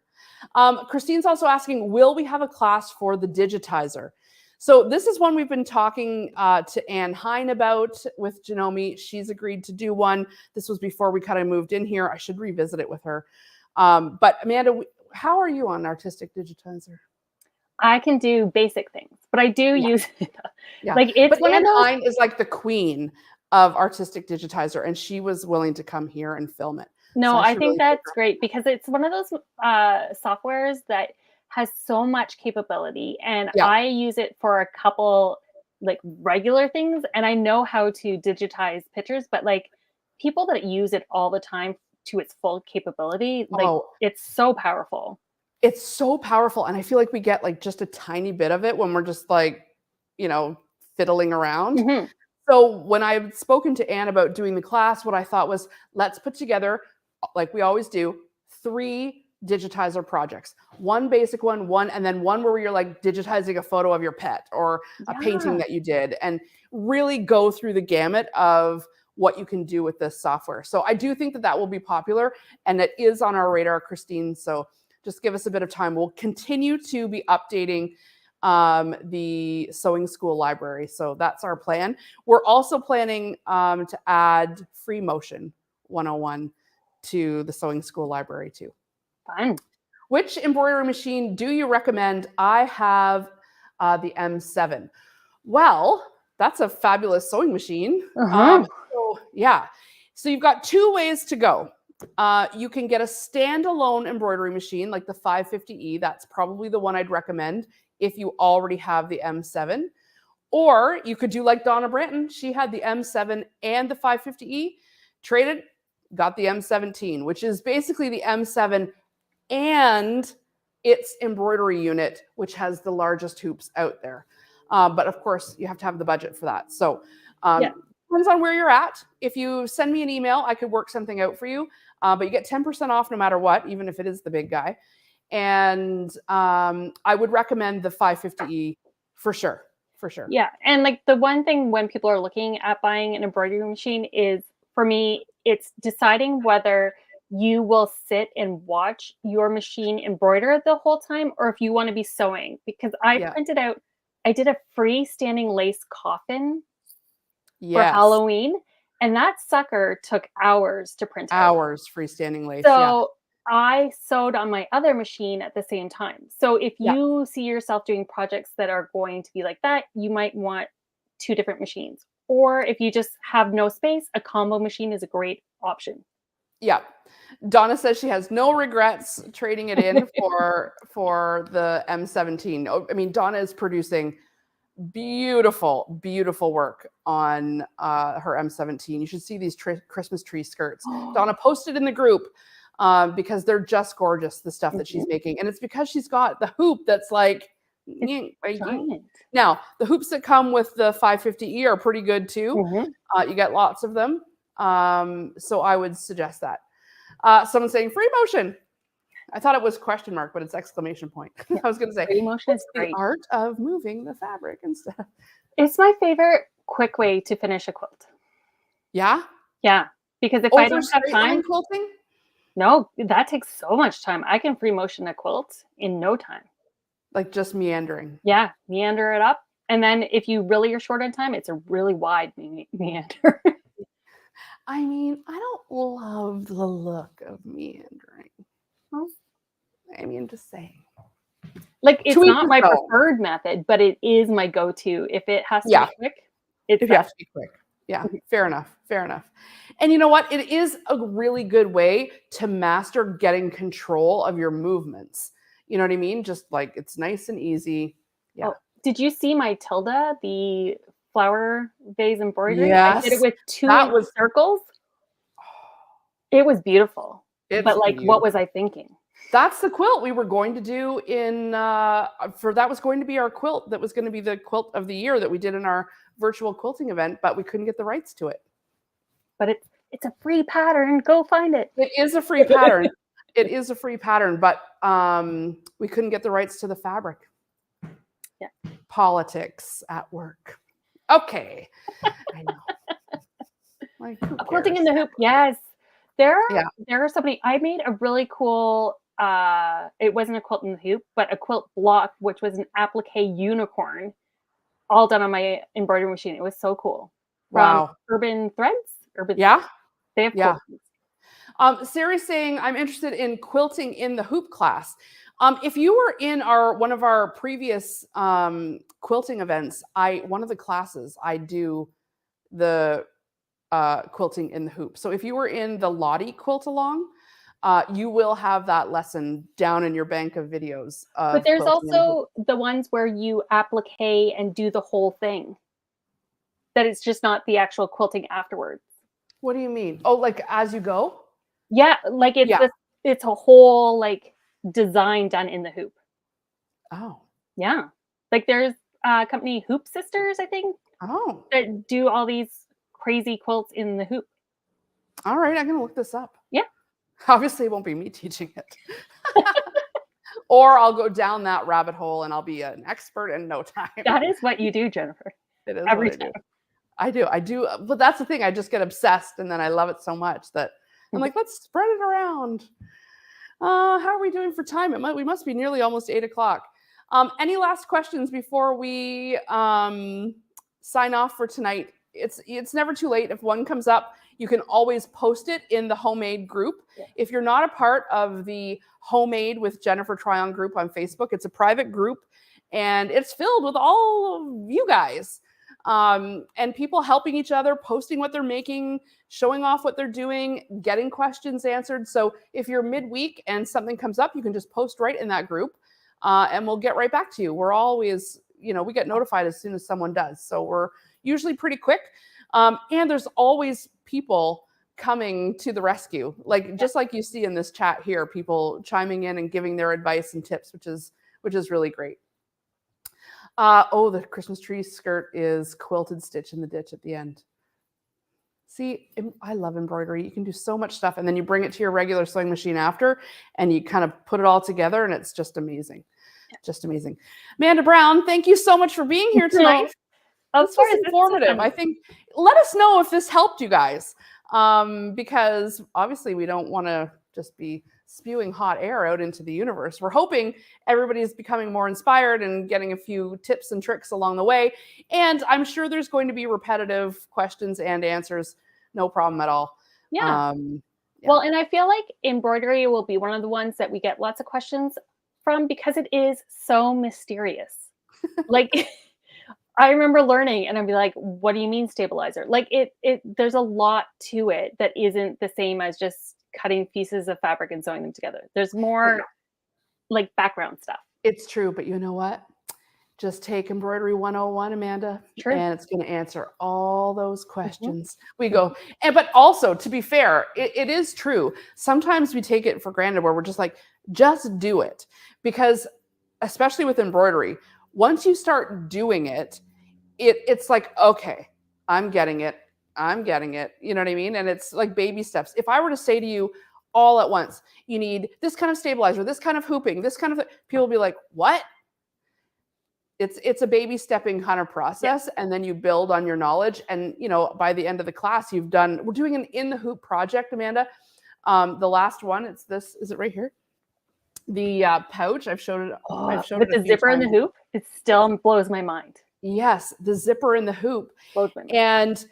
Christine's also asking, will we have a class for the digitizer? So this is one we've been talking to Anne Hine about with Janome. She's agreed to do one. This was before we kind of moved in here. I should revisit it with her. But Amanda, how are you on artistic digitizer? I can do basic things, but I do use it. Yeah. Like it's but one Anne of those. Hine is like the queen of artistic digitizer, and she was willing to come here and film it. No, So I I should think really figure that's great because it's one of those softwares that has so much capability, and Yeah. I use it for a couple like regular things, and I know how to digitize pictures, but like people that use it all the time to its full capability, like Oh, it's so powerful. it's so powerful, and I feel like we get, like, just a tiny bit of it when we're just, like, you know, fiddling around. Mhm. So, when I've spoken to Anne about doing the class, what I thought was, let's put together, like we always do, 3 digitizer projects. One basic one, and then one where you're, like, digitizing a photo of your pet or a painting Yeah. that you did, and really go through the gamut of what you can do with this software. So, I do think that that will be popular, and it is on our radar, Christine, so just give us a bit of time. We'll continue to be updating the sewing school library. So that's our plan. We're also planning to add free motion 101 to the sewing school library too. Fun. Which embroidery machine do you recommend? I have the M7. Well, that's a fabulous sewing machine. Uh-huh. So yeah, so you've got 2 ways to go. You can get a standalone embroidery machine like the 550E. That's probably the one I'd recommend if you already have the M7. Or you could do like Donna Branton. She had the M7 and the 550E, traded, got the M17, which is basically the M7 and its embroidery unit, which has the largest hoops out there. But of course, you have to have the budget for that. So Yeah. depends on where you're at. If you send me an email, I could work something out for you. But you get 10% off no matter what, even if it is the big guy. And I would recommend the 550E for sure. For sure. Yeah, and, like, the one thing when people are looking at buying an embroidery machine is, for me, it's deciding whether you will sit and watch your machine embroider the whole time or if you wanna be sewing, because Yeah. I did a freestanding lace coffin for Yes. Halloween, and that sucker took hours to print out. Hours freestanding lace. Yeah. So, I sewed on my other machine at the same time. So, if Yeah. you see yourself doing projects that are going to be like that, you might want 2 different machines. Or if you just have no space, a combo machine is a great option. Yeah. Donna says she has no regrets trading it in for the M17. Oh, I mean, Donna is producing beautiful, beautiful work on her M17. You should see these Christmas tree skirts. Donna posted in the group because they're just gorgeous, the stuff that she's Mhm. making. And it's because she's got the hoop that's like, It's giant. now the hoops that come with the 550E are pretty good too. Mhm. You get lots of them. So I would suggest that. Someone saying free motion. I thought it was question mark, but it's exclamation point. Yeah. I was going to say, Free motion is what's the great. art of moving the fabric and stuff? It's my favorite quick way to finish a quilt. Yeah. Yeah, because if I Over don't have straight line time quilting? no, that takes so much time. I can free motion a quilt in no time. Like just meandering. Yeah, meander it up, and then if you really are short on time, it's a really wide meander. I mean, I don't love the look of meandering. Well, I mean, just saying. like, To it's each not his my own. preferred method, but it is my go-to. If it has to Yeah. be quick, it's If you have that. to be quick. Yeah, Mhm. fair enough. Fair enough. And you know what? It is a really good way to master getting control of your movements. You know what I mean? Just like it's nice and easy. Yeah. Oh, did you see my Tilda, the flower vase embroidery? I did it Yes. with 2 That inch was circles. It was beautiful, it's but, like, what was beautiful. I thinking? That's the quilt we were going to do in for that was going to be our quilt that was going to be the quilt of the year that we did in our virtual quilting event, but we couldn't get the rights to it. But it's a free pattern, go find it. It is a free pattern. It is a free pattern, but we couldn't get the rights to the fabric. Yeah. Politics at work. Okay. I know. Like, who A quilting in cares? the hoop, yes. There Yeah. there are so many I made a really cool, it wasn't a quilt in the hoop, but a quilt block, which was an applique unicorn, all done on my embroidery machine. It was so cool. From Wow. Urban Threads? Urban Yeah. Threads. They have Yeah. cool ones. Sari's saying, I'm interested in quilting in the hoop class. If you were in one of our previous quilting events, one of the classes I do the quilting in the hoop. So if you were in the Lottie quilt along, you will have that lesson down in your bank of videos But of there's quilting in the hoop. also the ones where you applique and do the whole thing. That it's just not the actual quilting afterwards. What do you mean? Oh, like as you go? Yeah, like Yeah. it's a whole like design done in the hoop. Oh. Yeah. Like there's a company Hoop Sisters, I think, Oh. that do all these crazy quilts in the hoop. All right. I'm gonna look this up. Yeah. Obviously, it won't be me teaching it. Or I'll go down that rabbit hole and I'll be an expert in no time. That is what you do, Jennifer. It is Every what I time. do. I do. But that's the thing. I just get obsessed and then I love it so much that I'm like, let's spread it around. How are we doing for time? We must be nearly almost 8 o'clock. Any last questions before we sign off for tonight? It's never too late. If one comes up, you can always post it in the homemade group. Yeah. If you're not a part of the Homemade with Jennifer Tryon group on Facebook, it's a private group and it's filled with all of you guys. And people helping each other, posting what they're making, showing off what they're doing, getting questions answered. So if you're midweek and something comes up, you can just post right in that group and we'll get right back to you. We're always, we get notified as soon as someone does. So we're usually pretty quick. And there's always people coming to the rescue, just like you see in this chat here, people chiming in and giving their advice and tips, which is really great. The Christmas tree skirt is quilted stitch in the ditch at the end. See, I love embroidery. You can do so much stuff and then you bring it to your regular sewing machine after and you kind of put it all together and it's just amazing. Just amazing. Amanda Brown, thank you so much for being here tonight. This was informative. I think, let us know if this helped you guys, because obviously we don't want to just be spewing hot air out into the universe. We're hoping everybody's becoming more inspired and getting a few tips and tricks along the way. And I'm sure there's going to be repetitive questions and answers. No problem at all. Yeah. Well, and I feel like embroidery will be one of the ones that we get lots of questions from because it is so mysterious. Like I remember learning and I'd be like, what do you mean stabilizer? Like there's a lot to it that isn't the same as just cutting pieces of fabric and sewing them together. There's more like background stuff. It's true, but you know what? Just take Embroidery 101, Amanda, and it's going to answer all those questions. We go, but also to be fair, it is true. Sometimes we take it for granted where we're just like, just do it. Because especially with embroidery, once you start doing it, it's like, okay, I'm getting it. You know what I mean? And it's like baby steps. If I were to say to you all at once, you need this kind of stabilizer, this kind of hooping, this kind of, people will be like, what? It's a baby stepping kind of process. And then you build on your knowledge. And, by the end of the class, we're doing an in the hoop project, Amanda. The last one, it's this, is it right here? The pouch, I've showed it. With the zipper in the hoop, it still blows my mind. Yes, the zipper in the hoop. Blows my mind.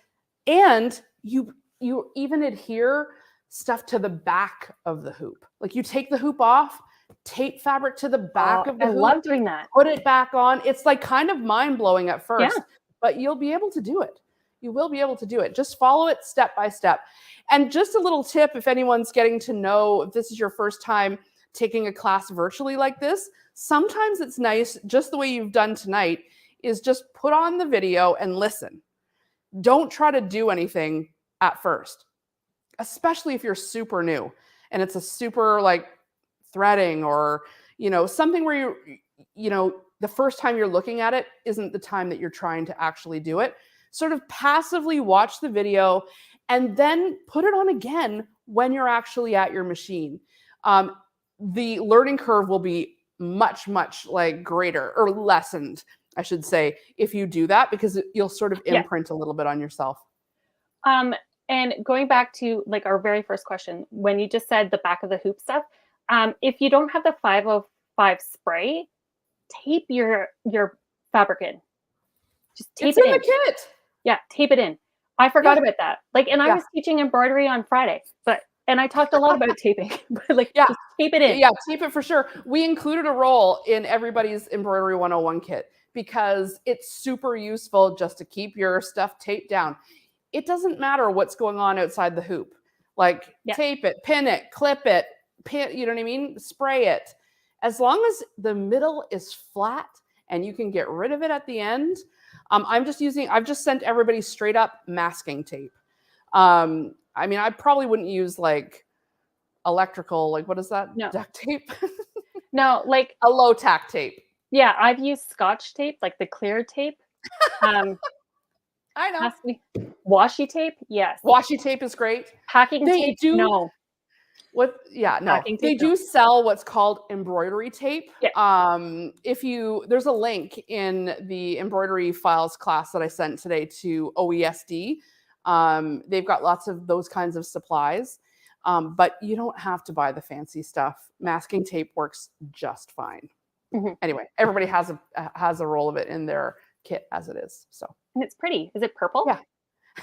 And you even adhere stuff to the back of the hoop. Like you take the hoop off, tape fabric to the back of the hoop. I love doing that. Put it back on. It's like kind of mind-blowing at first, but you'll be able to do it. You will be able to do it. Just follow it step by step. And just a little tip, if anyone's getting to know, if this is your first time taking a class virtually like this, sometimes it's nice, just the way you've done tonight, is just put on the video and listen. Don't try to do anything at first, especially if you're super new and it's a super like threading or, something where the first time you're looking at it isn't the time that you're trying to actually do it. Sort of passively watch the video and then put it on again when you're actually at your machine. The learning curve will be much, much like greater or lessened, I should say, if you do that, because you'll sort of imprint a little bit on yourself. And going back to like our very first question, when you just said the back of the hoop stuff, if you don't have the 505 spray, tape your fabric in. Just tape it in. It's in the kit. Yeah, tape it in. I forgot about that. Like, and I was teaching embroidery on Friday, and I talked a lot about taping, but just tape it in. Yeah, tape it for sure. We included a roll in everybody's Embroidery 101 kit because it's super useful just to keep your stuff taped down. it doesn't matter what's going on outside the hoop. Like Yeah. tape it, pin it, clip it, you know what I mean? Spray it. As long as the middle is flat and you can get rid of it at the end. I've just sent everybody straight up masking tape. I mean, I probably wouldn't use like electrical, like what is that? No. Duct tape? No, like A low tack tape. yeah, I've used Scotch tape, like the clear tape. I know. Has to be washi tape, yes. Washi tape is great. Packing They tape, do no. no. Packing They tape, do no. sell what's called embroidery tape. Yeah. There's a link in the embroidery files class that I sent today to OESD. They've got lots of those kinds of supplies. But you don't have to buy the fancy stuff. Masking tape works just fine. Mhm. Anyway, everybody has a roll of it in their kit as it is. So And it's pretty. Is it purple? yeah,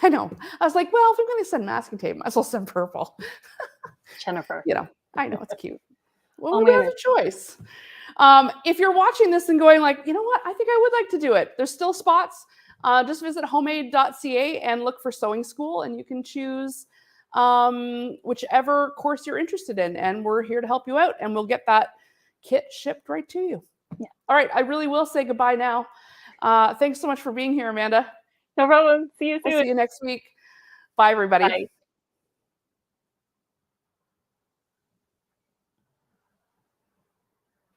I know. I was like, well, if I'm going to send masking tape, I might as well send purple. Jennifer. You know, I know it's cute. Well, Oh we my have a choice. If you're watching this and going like, you know what, I think I would like to do it. There's still spots. Just visit homemade.ca and look for sewing school, and you can choose whichever course you're interested in, and we're here to help you out, and we'll get that kit shipped right to you. Yeah. All right, I really will say goodbye now. Thanks so much for being here, Amanda. No problem. See you soon. We'll see you next week. Bye, everybody. Bye.